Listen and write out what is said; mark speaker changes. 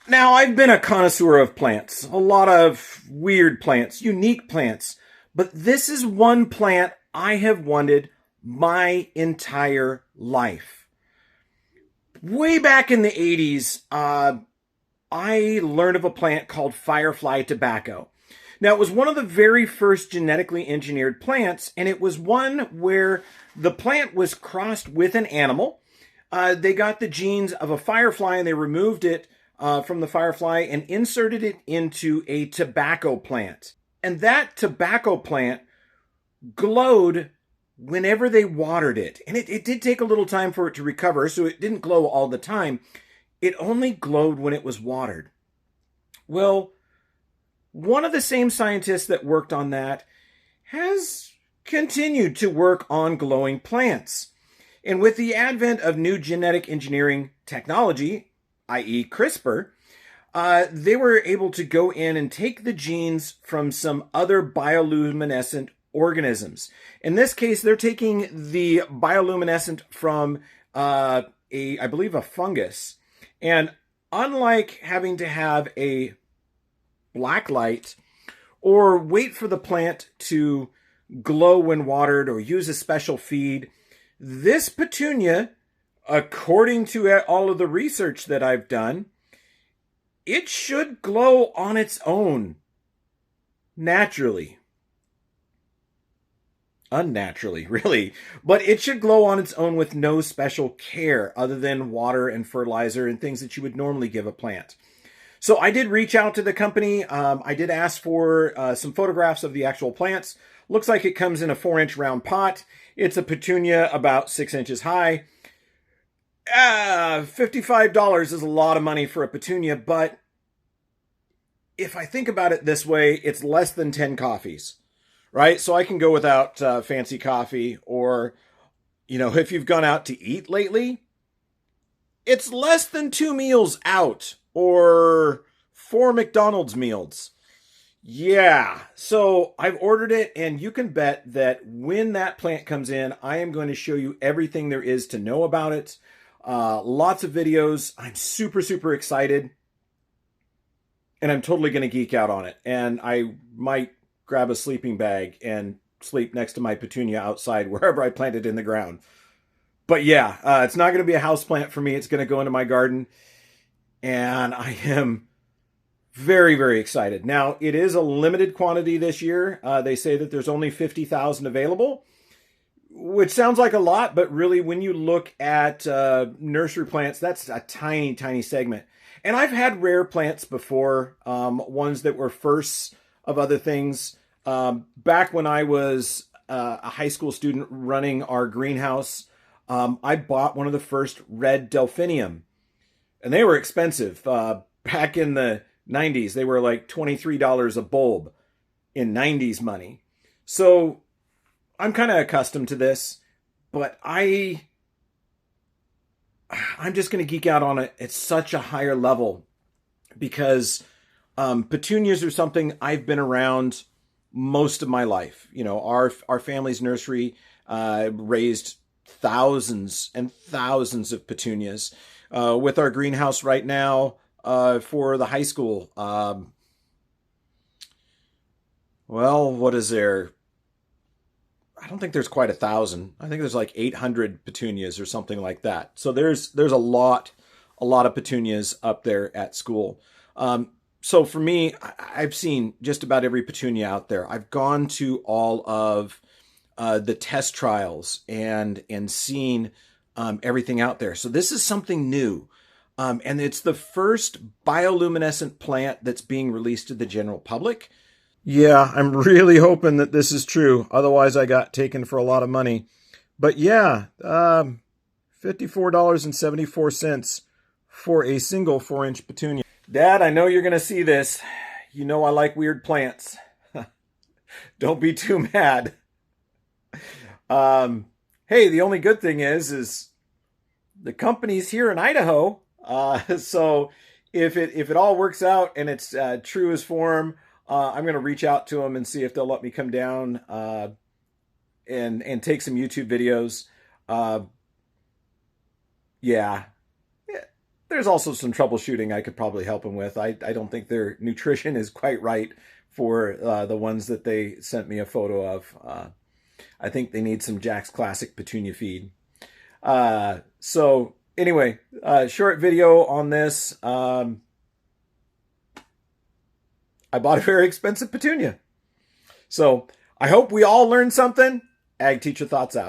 Speaker 1: Now, I've been a connoisseur of plants, a lot of weird plants, unique plants, but this is one plant I have wanted my entire life. Way back in the 80s, I learned of a plant called firefly tobacco. Now, it was one of the very first genetically engineered plants, and it was one where the plant was crossed with an animal. They got the genes of a firefly and they removed it from the firefly and inserted it into a tobacco plant. And that tobacco plant glowed whenever they watered it. And it did take a little time for it to recover, so it didn't glow all the time. It only glowed when it was watered. Well, one of the same scientists that worked on that has continued to work on glowing plants. And with the advent of new genetic engineering technology, i.e., CRISPR, they were able to go in and take the genes from some other bioluminescent organisms. In this case, they're taking the bioluminescent from I believe, a fungus. And unlike having to have a black light or wait for the plant to glow when watered or use a special feed, this petunia, according to all of the research that I've done, it should glow on its own, naturally. Unnaturally, really. But it should glow on its own with no special care other than water and fertilizer and things that you would normally give a plant. So I did reach out to the company. I did ask for some photographs of the actual plants. Looks like it comes in a 4-inch round pot. It's a petunia about 6 inches high. $55 is a lot of money for a petunia, but if I think about it this way, it's less than 10 coffees, right? So I can go without fancy coffee, or, if you've gone out to eat lately, it's less than 2 meals out or 4 McDonald's meals. Yeah, so I've ordered it, and you can bet that when that plant comes in, I am going to show you everything there is to know about it. Lots of videos. I'm super, super excited. And I'm totally going to geek out on it. And I might grab a sleeping bag and sleep next to my petunia outside wherever I plant it in the ground. But yeah, it's not going to be a house plant for me. It's going to go into my garden. And I am very, very excited. Now, it is a limited quantity this year. They say that there's only 50,000 available, which sounds like a lot, but really when you look at nursery plants, that's a tiny, tiny segment. And I've had rare plants before, ones that were firsts of other things. Back when I was a high school student running our greenhouse, I bought one of the first red delphinium. And they were expensive. Back in the 90s, they were like $23 a bulb in 90s money. So I'm kind of accustomed to this, but I'm just going to geek out on it at such a higher level because petunias are something I've been around most of my life. Our family's nursery raised thousands and thousands of petunias. With our greenhouse right now for the high school, what is there? I don't think there's quite 1,000. I think there's like 800 petunias or something like that. So there's a lot of petunias up there at school. So for me, I've seen just about every petunia out there. I've gone to all of the test trials and seen everything out there. So this is something new. And it's the first bioluminescent plant that's being released to the general public. Yeah, I'm really hoping that this is true. Otherwise, I got taken for a lot of money. But yeah, $54.74 for a single 4-inch petunia. Dad, I know you're going to see this. You know I like weird plants. Don't be too mad. Hey, the only good thing is the company's here in Idaho. So if it all works out and it's true as form, I'm going to reach out to them and see if they'll let me come down and take some YouTube videos. Yeah, There's also some troubleshooting I could probably help them with. I don't think their nutrition is quite right for the ones that they sent me a photo of. I think they need some Jack's Classic Petunia feed. So anyway, short video on this. I bought a very expensive Petunia. So I hope we all learned something. Ag Teacher Thoughts out.